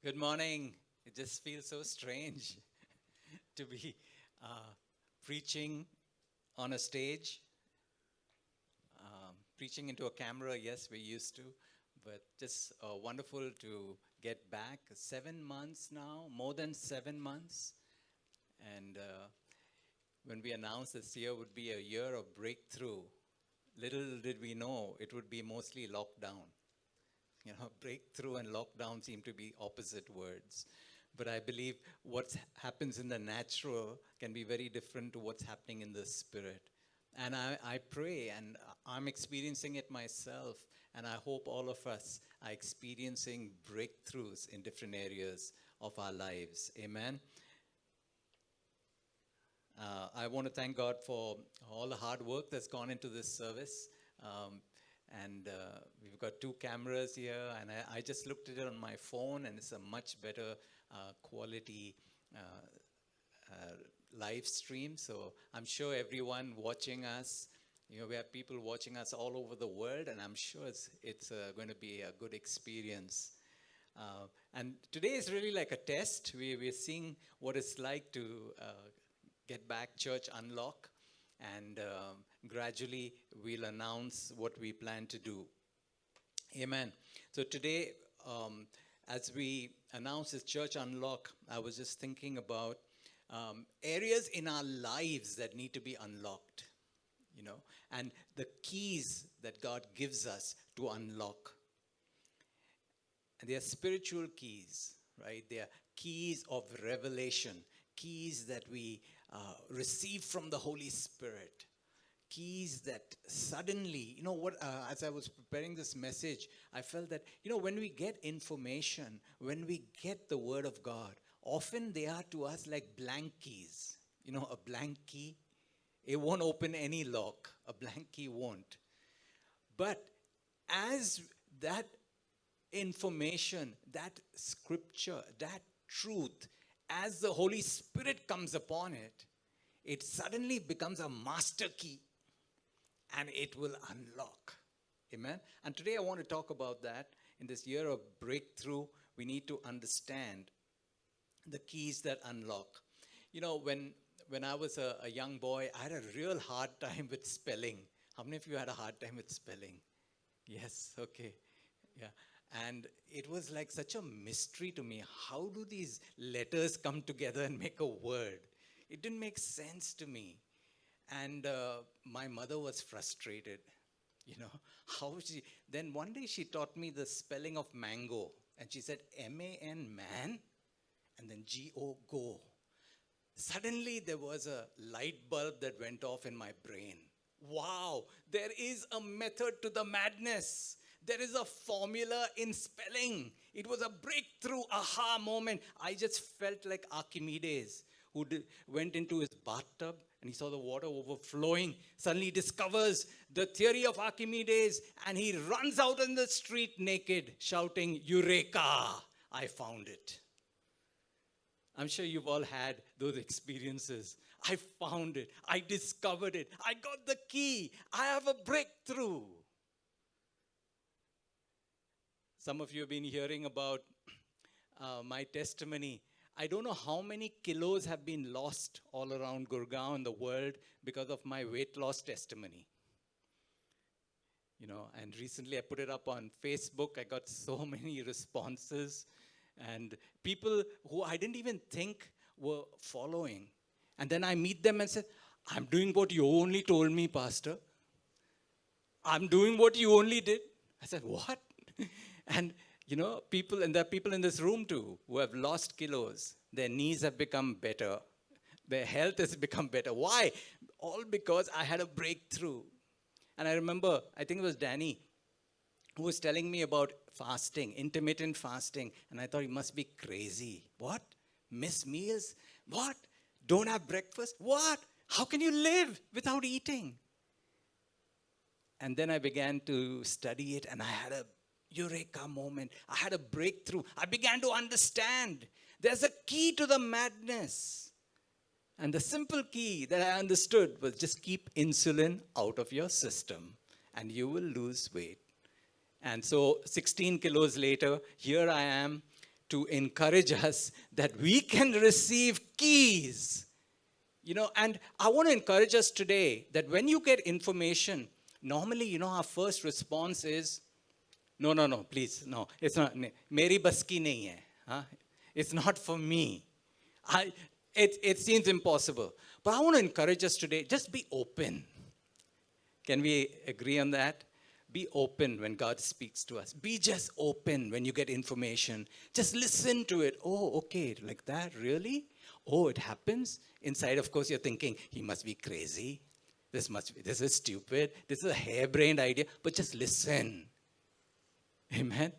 Good morning. It just feels so strange to be preaching on a stage, preaching into a camera. Yes, we're used to, but just wonderful to get back. 7 months now, more than 7 months. And when we announced this year would be a year of breakthrough, little did we know it would be mostly lockdown. Breakthrough and lockdown seem to be opposite words. But I believe what happens in the natural can be very different to what's happening in the spirit. And I pray, and I'm experiencing it myself, and I hope all of us are experiencing breakthroughs in different areas of our lives. Amen. I want to thank God for all the hard work that's gone into this service. And we've got 2 cameras here, and I just looked at it on my phone, and it's a much better quality live stream. So I'm sure everyone watching us, we have people watching us all over the world, and I'm sure it's going to be a good experience. And today is really like a test. We're seeing what it's like to get back Church Unlock, and gradually we'll announce what we plan to do. Amen. So today, as we announce this Church Unlock, I was just thinking about areas in our lives that need to be unlocked, and the keys that God gives us to unlock. And they are spiritual keys, right? They are keys of revelation, keys that we receive from the Holy Spirit, keys that suddenly, as I was preparing this message, I felt that, when we get information, when we get the Word of God, often they are to us like blank keys. A blank key, it won't open any lock. A blank key won't. But as that information, that scripture, that truth, as the Holy Spirit comes upon it, it suddenly becomes a master key, and it will unlock. Amen? And today I want to talk about that. In this year of breakthrough, we need to understand the keys that unlock. When I was a young boy, I had a real hard time with spelling. How many of you had a hard time with spelling? Yes, okay. Yeah. And it was like such a mystery to me. How do these letters come together and make a word? It didn't make sense to me. And my mother was frustrated. Then one day she taught me the spelling of mango. And she said, M-A-N, man, and then G-O, go. Suddenly there was a light bulb that went off in my brain. Wow, there is a method to the madness. There is a formula in spelling. It was a breakthrough aha moment. I just felt like Archimedes, who went into his bathtub and he saw the water overflowing. Suddenly he discovers the theory of Archimedes, and he runs out in the street naked, shouting, Eureka! I found it. I'm sure you've all had those experiences. I found it. I discovered it. I got the key. I have a breakthrough. Some of you have been hearing about my testimony. I don't know how many kilos have been lost all around Gurgaon and the world because of my weight loss testimony. And recently I put it up on Facebook. I got so many responses, and people who I didn't even think were following. And then I meet them and say, I'm doing what you only told me, Pastor. I'm doing what you only did. I said, what? And people, and there are people in this room too who have lost kilos. Their knees have become better. Their health has become better. Why? All because I had a breakthrough. And I remember, I think it was Danny who was telling me about fasting, intermittent fasting. And I thought, he must be crazy. What? Miss meals? What? Don't have breakfast? What? How can you live without eating? And then I began to study it, and I had a eureka moment. I had a breakthrough. I began to understand there's a key to the madness. And the simple key that I understood was just keep insulin out of your system, and you will lose weight. And so 16 kilos later, here I am, to encourage us that we can receive keys. And I want to encourage us today that when you get information, normally, our first response is, no, please, no, it's not. Meri bas ki nahi hai. Huh? It's not for me. It seems impossible. But I want to encourage us today, just be open. Can we agree on that? Be open when God speaks to us. Be just open when you get information. Just listen to it. Oh, okay, like that, really? Oh, it happens? Inside, of course, you're thinking, he must be crazy. This is stupid. This is a harebrained idea. But just listen. Amen?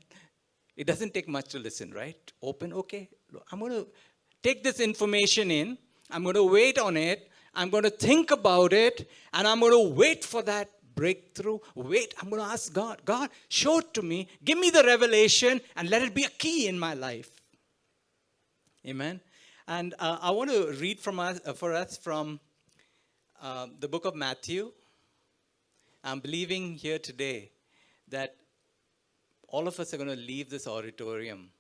It doesn't take much to listen, right? Open, okay. I'm going to take this information in. I'm going to wait on it. I'm going to think about it. And I'm going to wait for that breakthrough. Wait, I'm going to ask God, God, show it to me. Give me the revelation and let it be a key in my life. Amen? And I want to read for us from the book of Matthew. I'm believing here today that all of us are going to leave this auditorium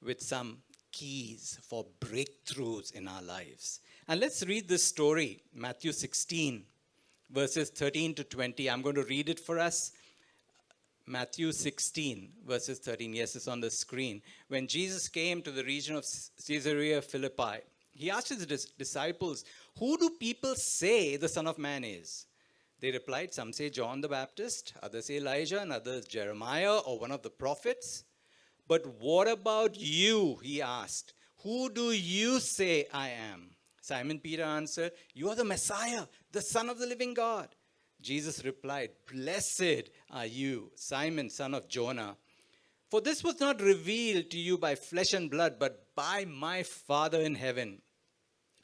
with some keys for breakthroughs in our lives. And let's read this story, Matthew 16, verses 13 to 20. I'm going to read it for us. Matthew 16, verses 13. Yes, it's on the screen. When Jesus came to the region of Caesarea Philippi, he asked his disciples, "Who do people say the Son of Man is?" They replied, "Some say John the Baptist, others say Elijah, and others Jeremiah or one of the prophets. But what about you?" he asked. "Who do you say I am?" Simon Peter answered, "You are the Messiah, the Son of the living God." Jesus replied, "Blessed are you, Simon, son of Jonah. For this was not revealed to you by flesh and blood, but by my Father in heaven.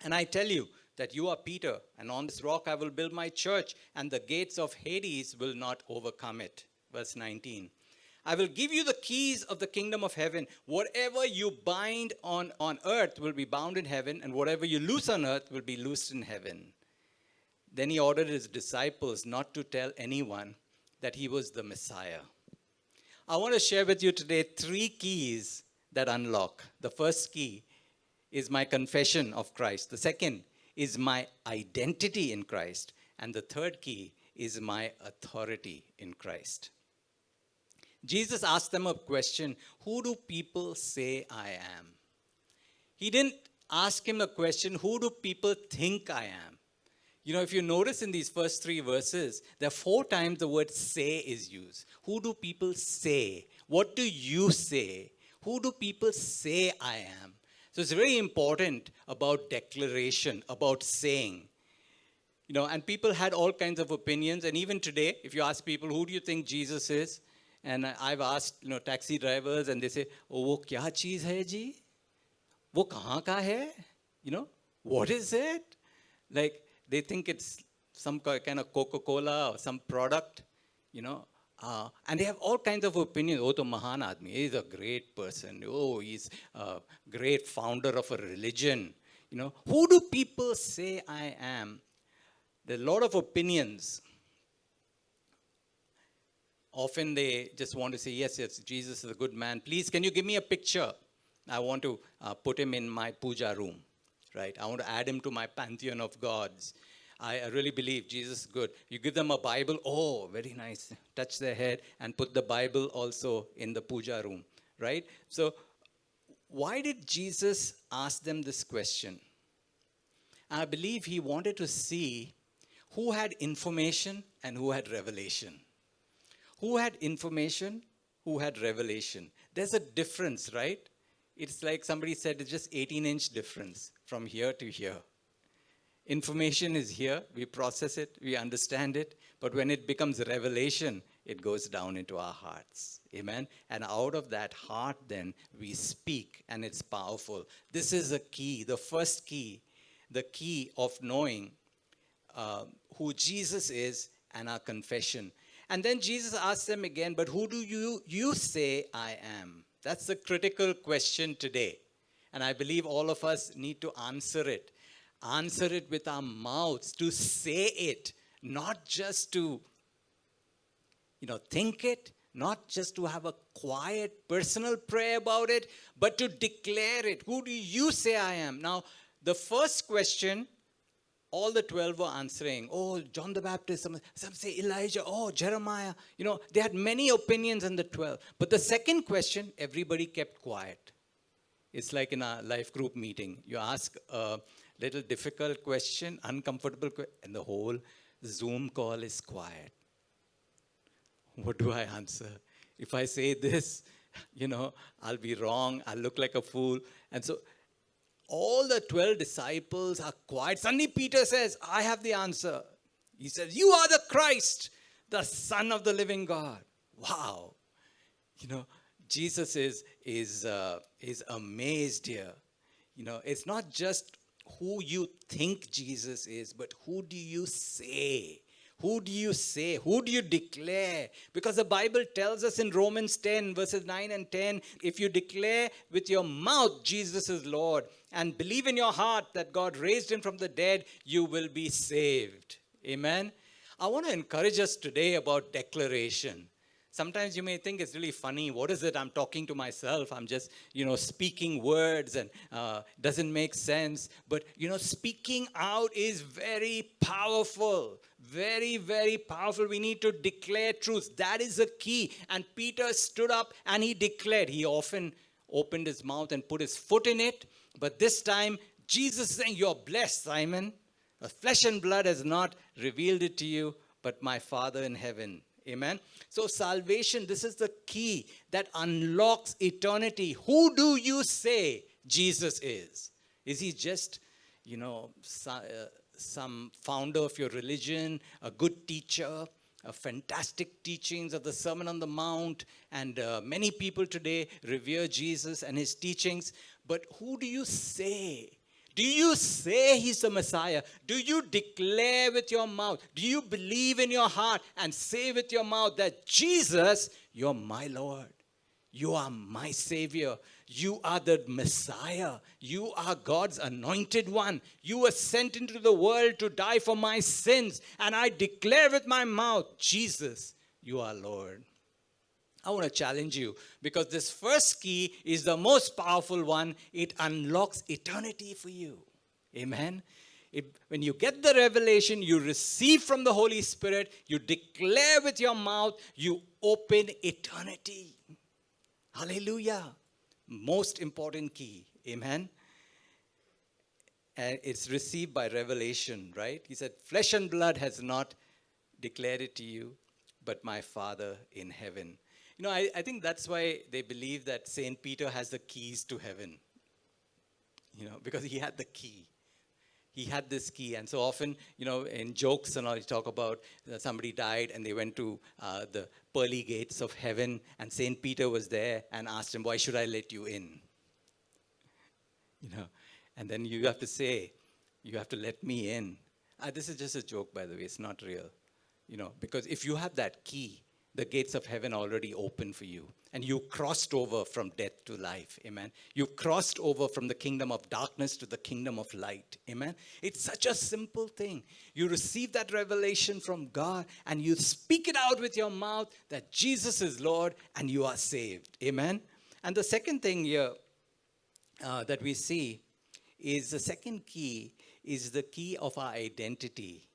And I tell you that you are Peter, and on this rock I will build my church, and the gates of Hades will not overcome it." Verse 19. "I will give you the keys of the kingdom of heaven. Whatever you bind on earth will be bound in heaven, and whatever you loose on earth will be loosed in heaven." Then he ordered his disciples not to tell anyone that he was the Messiah. I want to share with you today 3 keys that unlock. The first key is my confession of Christ. The second is my identity in Christ. And the third key is my authority in Christ. Jesus asked them a question, "Who do people say I am?" He didn't ask him a question, "Who do people think I am?" If you notice in these first 3 verses, there are 4 times the word say is used. Who do people say? What do you say? Who do people say I am? So it's very important about declaration, about saying. And people had all kinds of opinions. And even today, if you ask people, who do you think Jesus is? And I've asked, taxi drivers, and they say, "Oh, wo kya cheez hai ji? Wo kahan ka hai? What is it?" Like, they think it's some kind of Coca-Cola or some product, and they have all kinds of opinions. "Oh, to mahan aadmi, he's a great person. Oh, he's a great founder of a religion." Who do people say I am? There are a lot of opinions. Often they just want to say, yes, Jesus is a good man. Please, can you give me a picture? I want to put him in my puja room. Right? I want to add him to my pantheon of gods. I really believe Jesus is good. You give them a Bible, oh, very nice. Touch their head and put the Bible also in the puja room. Right? So, why did Jesus ask them this question? I believe he wanted to see who had information and who had revelation. Who had information, who had revelation. There's a difference, right? It's like somebody said, it's just 18-inch difference from here to here. Information is here, we process it, we understand it, but when it becomes revelation, it goes down into our hearts. Amen? And out of that heart, then, we speak, and it's powerful. This is a key, the first key, the key of knowing who Jesus is and our confession. And then Jesus asks them again, "But who do you say I am?" That's the critical question today. And I believe all of us need to answer it. Answer it with our mouths, to say it, not just to, think it, Not just to have a quiet personal prayer about it, but to declare it. Who do you say I am? Now, the first question, all the 12 were answering. Oh, John the Baptist, some say Elijah, oh, Jeremiah. They had many opinions in the 12. But the second question, everybody kept quiet. It's like in a life group meeting. You ask a little difficult question, uncomfortable question, and the whole Zoom call is quiet. What do I answer? If I say this, I'll be wrong. I'll look like a fool. And so all the 12 disciples are quiet. Suddenly Peter says, I have the answer. He says, you are the Christ, the Son of the living God. Wow. Jesus is amazed here. It's not just who you think Jesus is, but who do you say? Who do you say? Who do you declare? Because the Bible tells us in Romans 10, verses 9 and 10, if you declare with your mouth Jesus is Lord and believe in your heart that God raised him from the dead, you will be saved. Amen? I want to encourage us today about declaration. Sometimes you may think it's really funny. What is it? I'm talking to myself. I'm just, speaking words and doesn't make sense. But, speaking out is very powerful. Very, very powerful. We need to declare truth. That is the key. And Peter stood up and he declared. He often opened his mouth and put his foot in it. But this time, Jesus is saying, you're blessed, Simon. Flesh and blood has not revealed it to you, but my Father in heaven. Amen. So salvation, this is the key that unlocks eternity. Who do you say Jesus is? Is he just, some founder of your religion, a good teacher, fantastic teachings of the Sermon on the Mount, and many people today revere Jesus and his teachings. But who do you say? Do you say he's the Messiah? Do you declare with your mouth? Do you believe in your heart and say with your mouth that Jesus, you're my Lord. You are my Savior. You are the Messiah. You are God's anointed one. You were sent into the world to die for my sins. And I declare with my mouth, Jesus, you are Lord. I want to challenge you because this first key is the most powerful one. It unlocks eternity for you. Amen. When you get the revelation, you receive from the Holy Spirit, you declare with your mouth, you open eternity. Hallelujah. Most important key. Amen. And it's received by revelation, right? He said, flesh and blood has not declared it to you, but my Father in heaven. I think that's why they believe that St. Peter has the keys to heaven. Because he had the key. He had this key. And so often, in jokes and all, you talk about somebody died and they went to the pearly gates of heaven. And St. Peter was there and asked him, why should I let you in? And then you have to say, you have to let me in. This is just a joke, by the way. It's not real. Because if you have that key, the gates of heaven are already open for you. And you crossed over from death to life. Amen. You crossed over from the kingdom of darkness to the kingdom of light. Amen. It's such a simple thing. You receive that revelation from God and you speak it out with your mouth that Jesus is Lord and you are saved. Amen. And the second thing here that we see is the second key is the key of our identity.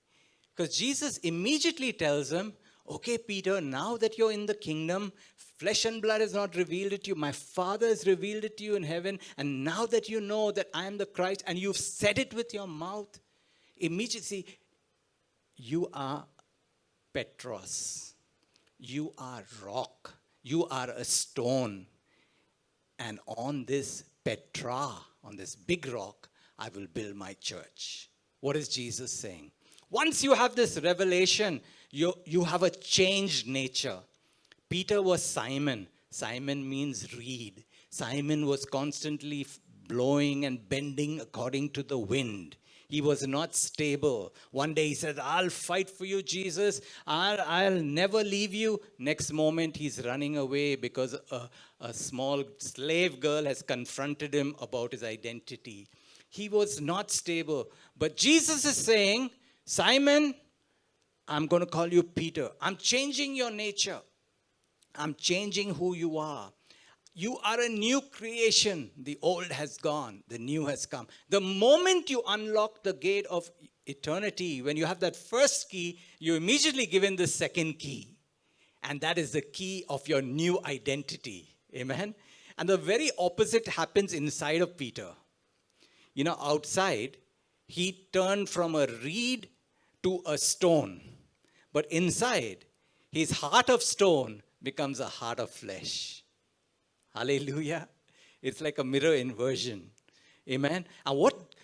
Because Jesus immediately tells him, okay, Peter, now that you're in the kingdom, flesh and blood has not revealed it to you. My Father has revealed it to you in heaven. And now that you know that I am the Christ and you've said it with your mouth, immediately you are Petros. You are rock. You are a stone. And on this Petra, on this big rock, I will build my church. What is Jesus saying? Once you have this revelation, you have a changed nature. Peter was Simon. Simon means reed. Simon was constantly blowing and bending according to the wind. He was not stable. One day he said, I'll fight for you, Jesus. I'll never leave you. Next moment he's running away because a small slave girl has confronted him about his identity. He was not stable. But Jesus is saying, Simon, I'm going to call you Peter. I'm changing your nature. I'm changing who you are. You are a new creation. The old has gone, the new has come. The moment you unlock the gate of eternity, when you have that first key, you're immediately given the second key. And that is the key of your new identity. Amen? And the very opposite happens inside of Peter. You know, outside, he turned from a reed to a stone. But inside, his heart of stone becomes a heart of flesh. Hallelujah. It's like a mirror inversion. Amen. And what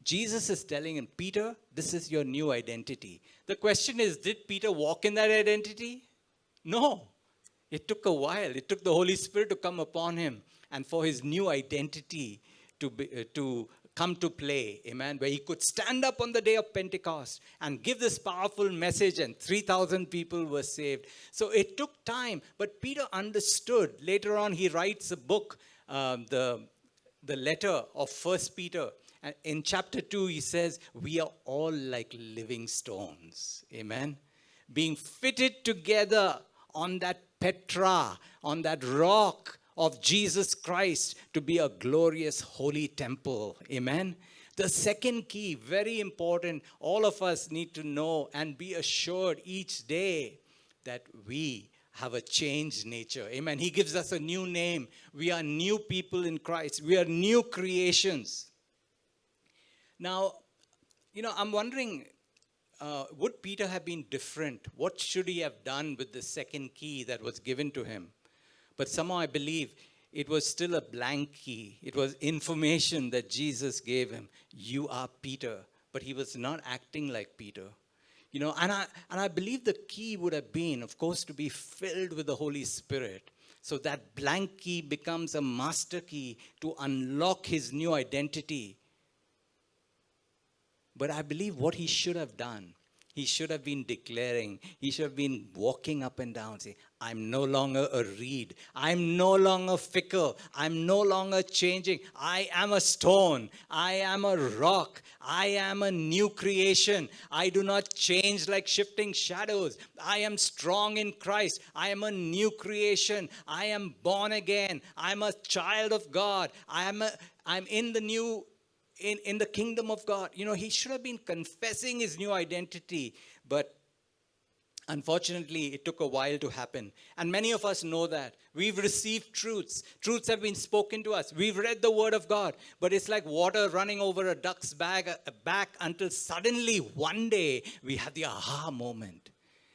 Jesus is telling him, Peter, this is your new identity. The question is, did Peter walk in that identity? No. It took a while. It took the Holy Spirit to come upon him and for his new identity to come to play. Amen. Where he could stand up on the day of Pentecost and give this powerful message, and 3,000 people were saved. So it took time, but Peter understood. Later on, he writes a book, the letter of 1 Peter. And in chapter 2, he says, we are all like living stones. Amen. Being fitted together on that Petra, on that rock of Jesus Christ, to be a glorious holy temple. Amen. The second key, very important, all of us need to know and be assured each day that we have a changed nature. Amen. He gives us a new name. We are new people in Christ. We are new creations. Now, you know, I'm wondering, would Peter have been different? What should he have done with the second key that was given to him? But somehow I believe it was still a blank key. It was information that Jesus gave him. You are Peter. But he was not acting like Peter. You know, and I believe the key would have been, of course, to be filled with the Holy Spirit. So that blank key becomes a master key to unlock his new identity. But I believe what he should have done, he should have been declaring, he should have been walking up and down, saying, I'm no longer a reed. I'm no longer fickle. I'm no longer changing. I am a stone. I am a rock. I am a new creation. I do not change like shifting shadows. I am strong in Christ. I am a new creation. I am born again. I'm a child of God. I'm in the new in the kingdom of God. You know, he should have been confessing his new identity, but unfortunately, it took a while to happen. And many of us know that. We've received truths. Truths have been spoken to us. We've read the word of God, but it's like water running over a duck's back until suddenly one day we have the aha moment.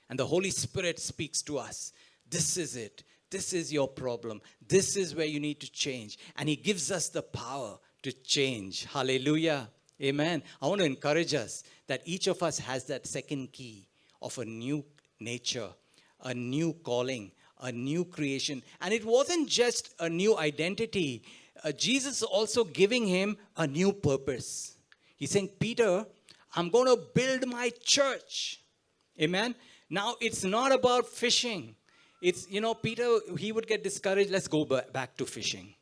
And the Holy Spirit speaks to us. This is it. This is your problem. This is where you need to change. And he gives us the power to change. Hallelujah. Amen. I want to encourage us that each of us has that second key of a new nature, a new calling, a new creation. And it wasn't just a new identity. Jesus also giving him a new purpose. He's saying, Peter, I'm going to build my church. Amen. Now, it's not about fishing. It's, you know, Peter, he would get discouraged. Let's go back to fishing.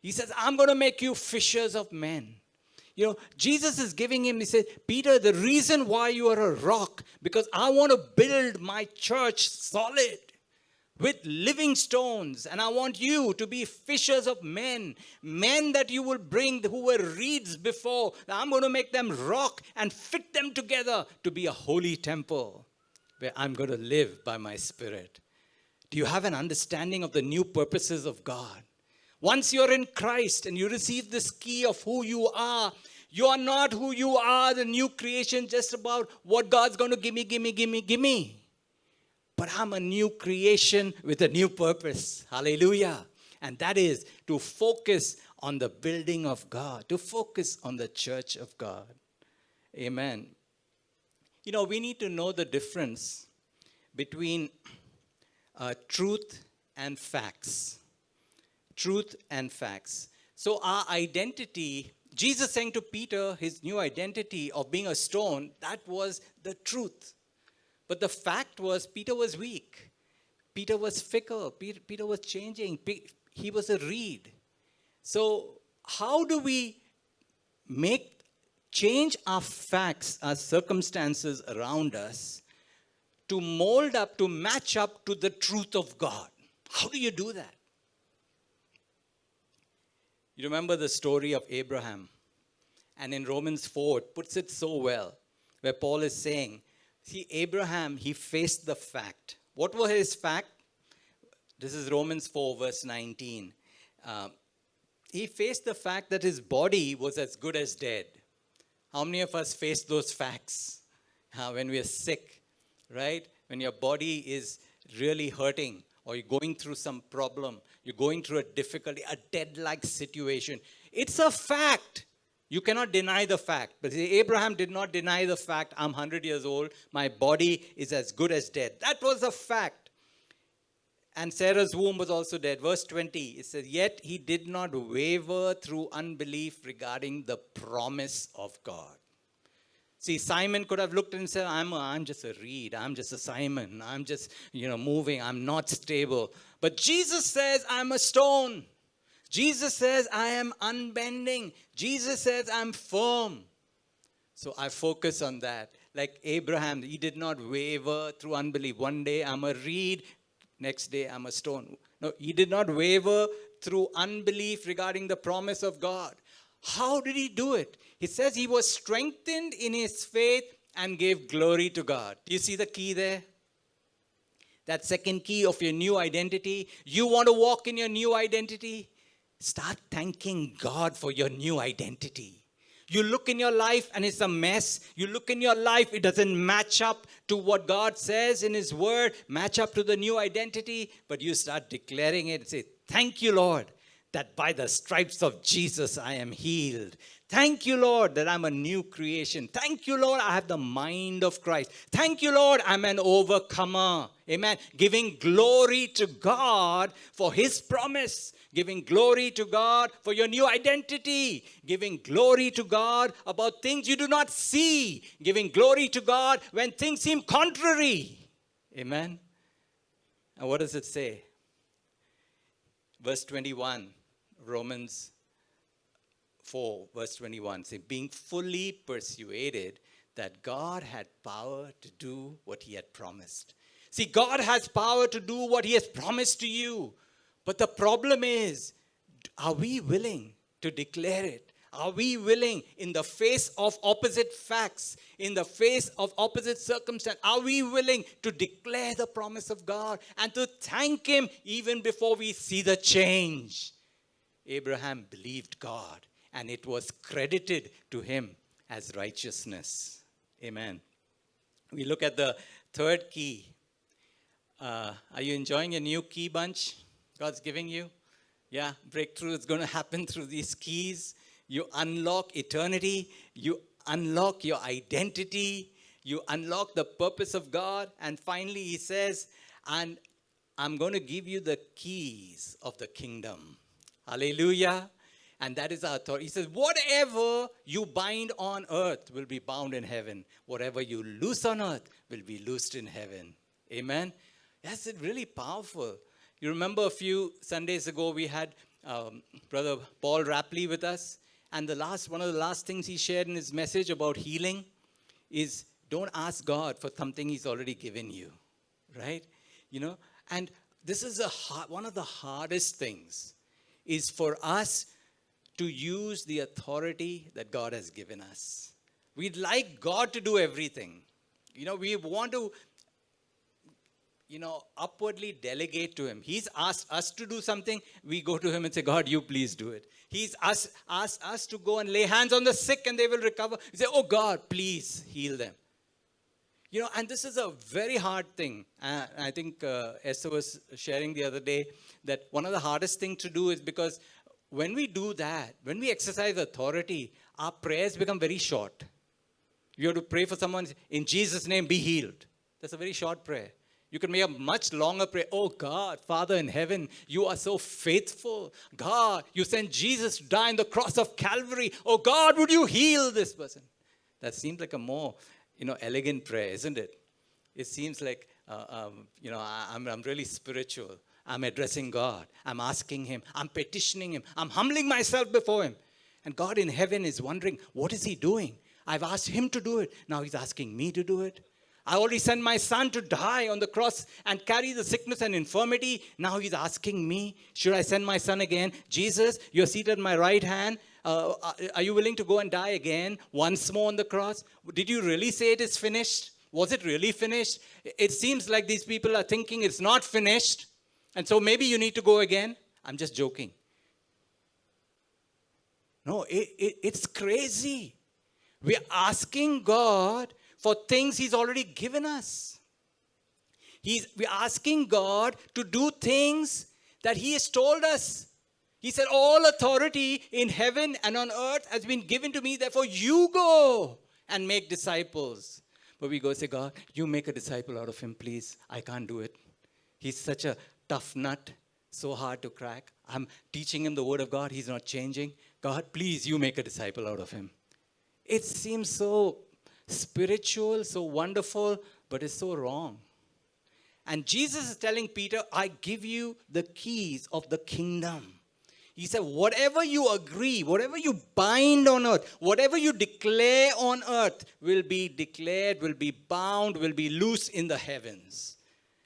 He says, I'm going to make you fishers of men. You know, Jesus is giving him, he said, Peter, the reason why you are a rock, because I want to build my church solid with living stones. And I want you to be fishers of men. Men that you will bring who were reeds before. I'm going to make them rock and fit them together to be a holy temple where I'm going to live by my Spirit. Do you have an understanding of the new purposes of God? Once you're in Christ and you receive this key of who you are not who you are, the new creation, just about what God's going to give me. But I'm a new creation with a new purpose. Hallelujah. And that is to focus on the building of God, to focus on the church of God. Amen. You know, we need to know the difference between truth and facts. Truth and facts. So our identity, Jesus saying to Peter, his new identity of being a stone, that was the truth. But the fact was, Peter was weak. Peter was fickle. Peter was changing. He was a reed. So how do we change our facts, our circumstances around us to mold up, to match up to the truth of God? How do you do that? You remember the story of Abraham. And in Romans 4, it puts it so well, where Paul is saying, see, Abraham, he faced the fact. What was his fact? This is Romans 4, verse 19. He faced the fact that his body was as good as dead. How many of us face those facts when we are sick, right? When your body is really hurting, or you're going through some problem, you're going through a difficulty, a dead-like situation. It's a fact. You cannot deny the fact. But see, Abraham did not deny the fact, I'm 100 years old, my body is as good as dead. That was a fact. And Sarah's womb was also dead. Verse 20, it says, yet he did not waver through unbelief regarding the promise of God. See, Simon could have looked and said, I'm just a reed. I'm just a Simon. I'm just, moving. I'm not stable. But Jesus says, I'm a stone. Jesus says, I am unbending. Jesus says, I'm firm. So I focus on that. Like Abraham, he did not waver through unbelief. One day I'm a reed. Next day I'm a stone. No, he did not waver through unbelief regarding the promise of God. How did he do it? He says he was strengthened in his faith and gave glory to God. Do you see the key there? That second key of your new identity. You want to walk in your new identity? Start thanking God for your new identity. You look in your life and it's a mess. You look in your life, it doesn't match up to what God says in His Word, match up to the new identity. But you start declaring it and say, thank you, Lord, that by the stripes of Jesus I am healed. Thank you, Lord, that I'm a new creation. Thank you, Lord, I have the mind of Christ. Thank you, Lord, I'm an overcomer. Amen. Giving glory to God for His promise. Giving glory to God for your new identity. Giving glory to God about things you do not see. Giving glory to God when things seem contrary. Amen. And what does it say? Verse 21, Romans 4, verse 21, say, being fully persuaded that God had power to do what He had promised. See, God has power to do what He has promised to you. But the problem is, are we willing to declare it? Are we willing, in the face of opposite facts, in the face of opposite circumstances, are we willing to declare the promise of God and to thank Him even before we see the change? Abraham believed God, and it was credited to him as righteousness. Amen. We look at the third key. Are you enjoying your new key bunch God's giving you? Yeah, breakthrough is going to happen through these keys. You unlock eternity. You unlock your identity. You unlock the purpose of God. And finally, He says, and I'm going to give you the keys of the kingdom. Hallelujah. And that is our authority. He says, whatever you bind on earth will be bound in heaven. Whatever you loose on earth will be loosed in heaven. Amen. That's really powerful. You remember a few Sundays ago, we had Brother Paul Rapley with us. And one of the last things he shared in his message about healing is don't ask God for something He's already given you. Right? And this is one of the hardest things is for us to use the authority that God has given us. We'd like God to do everything. We want to, upwardly delegate to Him. He's asked us to do something. We go to Him and say, God, you please do it. He's asked us to go and lay hands on the sick and they will recover. We say, oh God, please heal them. And this is a very hard thing. I think Esther was sharing the other day that one of the hardest things to do is because when we do that, when we exercise authority, our prayers become very short. You have to pray for someone, in Jesus' name, be healed. That's a very short prayer. You can make a much longer prayer. Oh God, Father in heaven, you are so faithful. God, you sent Jesus to die on the cross of Calvary. Oh God, would you heal this person? That seems like a more, elegant prayer, isn't it? It seems like, I'm really spiritual. I'm addressing God. I'm asking Him. I'm petitioning Him. I'm humbling myself before Him. And God in heaven is wondering, what is He doing? I've asked Him to do it. Now He's asking me to do it. I already sent my son to die on the cross and carry the sickness and infirmity. Now he's asking me, should I send my son again? Jesus, you're seated at my right hand. Are you willing to go and die again once more on the cross? Did you really say it is finished? Was it really finished? It seems like these people are thinking it's not finished. And so maybe you need to go again. I'm just joking. No, it's crazy. We're asking God for things He's already given us. We're asking God to do things that He has told us. He said, all authority in heaven and on earth has been given to me. Therefore, you go and make disciples. But we go say, God, you make a disciple out of him, please. I can't do it. He's such a tough nut, so hard to crack. I'm teaching him the word of God. He's not changing. God, please, you make a disciple out of him. It seems so spiritual, so wonderful, but it's so wrong. And Jesus is telling Peter, I give you the keys of the kingdom. He said, whatever you agree, whatever you bind on earth, whatever you declare on earth will be declared, will be bound, will be loose in the heavens.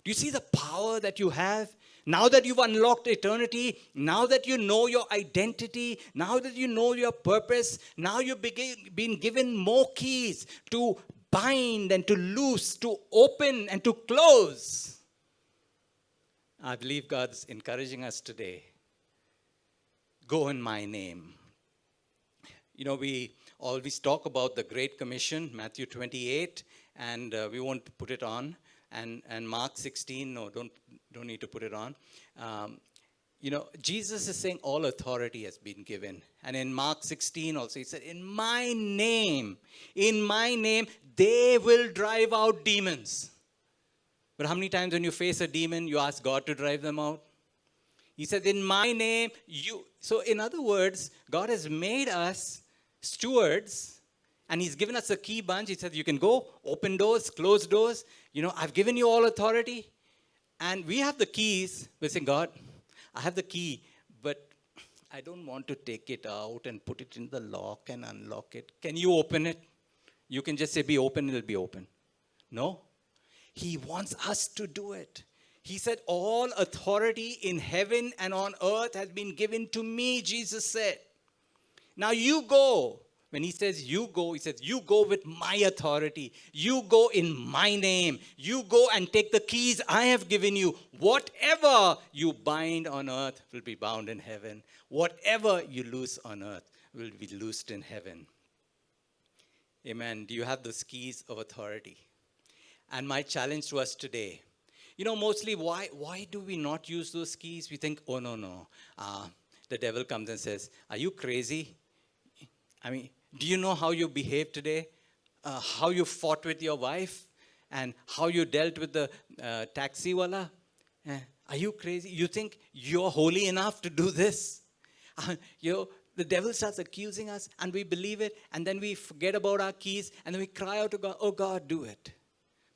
Do you see the power that you have? Now that you've unlocked eternity, now that you know your identity, now that you know your purpose, now you've been given more keys to bind and to loose, to open and to close. I believe God's encouraging us today. Go in my name. You know, we always talk about the Great Commission, Matthew 28, and we won't put it on. And Mark 16, no, don't need to put it on. You know, Jesus is saying all authority has been given. And in Mark 16 also, he said, in my name, they will drive out demons. But how many times when you face a demon, you ask God to drive them out? He said, in my name, you. So in other words, God has made us stewards, and he's given us a key bunch. He said, you can go, open doors, close doors. You know, I've given you all authority. And we have the keys. We're saying, God, I have the key, but I don't want to take it out and put it in the lock and unlock it. Can you open it? You can just say, be open, it'll be open. No. He wants us to do it. He said, all authority in heaven and on earth has been given to me, Jesus said. Now you go. When he says you go, he says, you go with my authority. You go in my name. You go and take the keys I have given you. Whatever you bind on earth will be bound in heaven. Whatever you loose on earth will be loosed in heaven. Amen. Do you have those keys of authority? And my challenge to us today, you know, mostly why do we not use those keys? We think, oh, no. The devil comes and says, are you crazy? I mean, do you know how you behaved today? How you fought with your wife? And how you dealt with the taxi wala? Are you crazy? You think you're holy enough to do this? You know, the devil starts accusing us and we believe it. And then we forget about our keys. And then we cry out to God, oh, God, do it.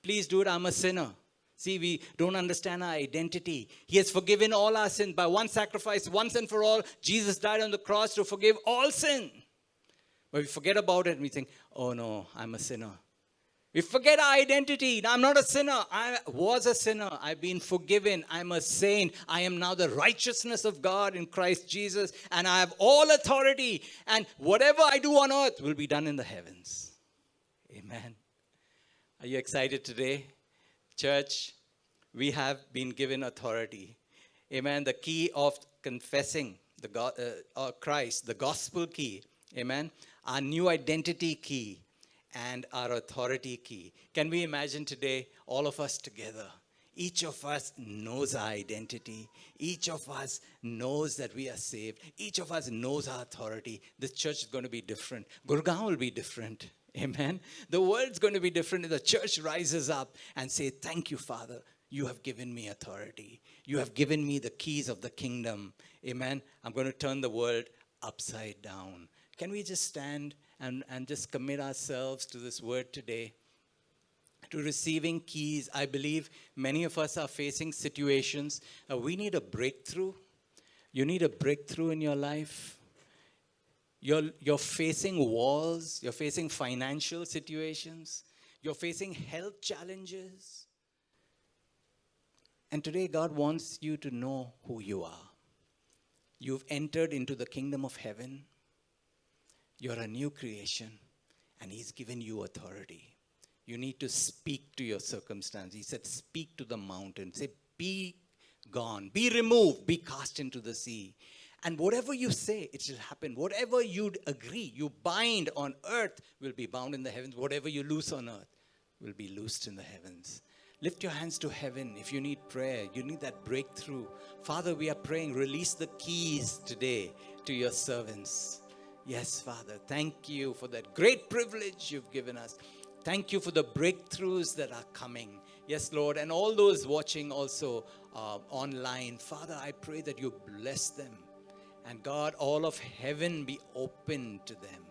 Please do it. I'm a sinner. See, we don't understand our identity. He has forgiven all our sins. By one sacrifice, once and for all, Jesus died on the cross to forgive all sin. But we forget about it and we think, oh no, I'm a sinner. We forget our identity. I'm not a sinner. I was a sinner. I've been forgiven. I'm a saint. I am now the righteousness of God in Christ Jesus. And I have all authority. And whatever I do on earth will be done in the heavens. Amen. Are you excited today? Church, we have been given authority. Amen. The key of confessing Christ, the gospel key. Amen. Our new identity key and our authority key. Can we imagine today, all of us together? Each of us knows our identity. Each of us knows that we are saved. Each of us knows our authority. This church is going to be different. Gurgaon will be different. Amen. The world's going to be different. The church rises up and say, thank you, Father. You have given me authority. You have given me the keys of the kingdom. Amen. I'm going to turn the world upside down. Can we just stand and just commit ourselves to this word today? To receiving keys. I believe many of us are facing situations. We need a breakthrough. You need a breakthrough in your life. You're facing walls. You're facing financial situations. You're facing health challenges. And today, God wants you to know who you are. You've entered into the kingdom of heaven. You're a new creation, and He's given you authority. You need to speak to your circumstance. He said, speak to the mountain. Say, be gone, be removed, be cast into the sea. And whatever you say, it shall happen. Whatever you agree, you bind on earth will be bound in the heavens. Whatever you loose on earth will be loosed in the heavens. Lift your hands to heaven if you need prayer. You need that breakthrough. Father, we are praying. Release the keys today to your servants. Yes, Father. Thank you for that great privilege you've given us. Thank you for the breakthroughs that are coming. Yes, Lord. And all those watching also online. Father, I pray that you bless them. And God, all of heaven be open to them.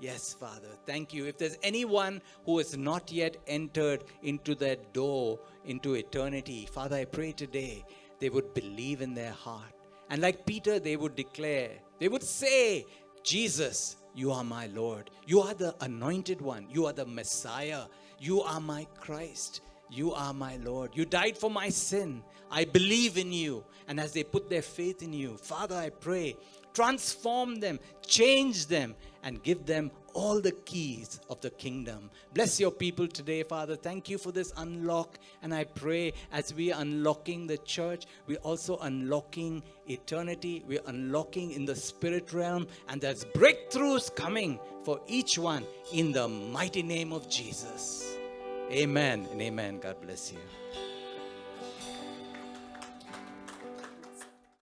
Yes, Father. Thank you. If there's anyone who has not yet entered into that door, into eternity, Father, I pray today they would believe in their heart. And like Peter, they would declare, they would say, Jesus, you are my Lord. You are the anointed one. You are the Messiah. You are my Christ. You are my Lord. You died for my sin. I believe in you. And as they put their faith in you, Father, I pray, transform them, change them, and give them all the keys of the kingdom. Bless your people today, Father. Thank you for this unlock. And I pray as we are unlocking the church, we're also unlocking eternity. We're unlocking in the spirit realm. And there's breakthroughs coming for each one in the mighty name of Jesus. Amen and amen. God bless you.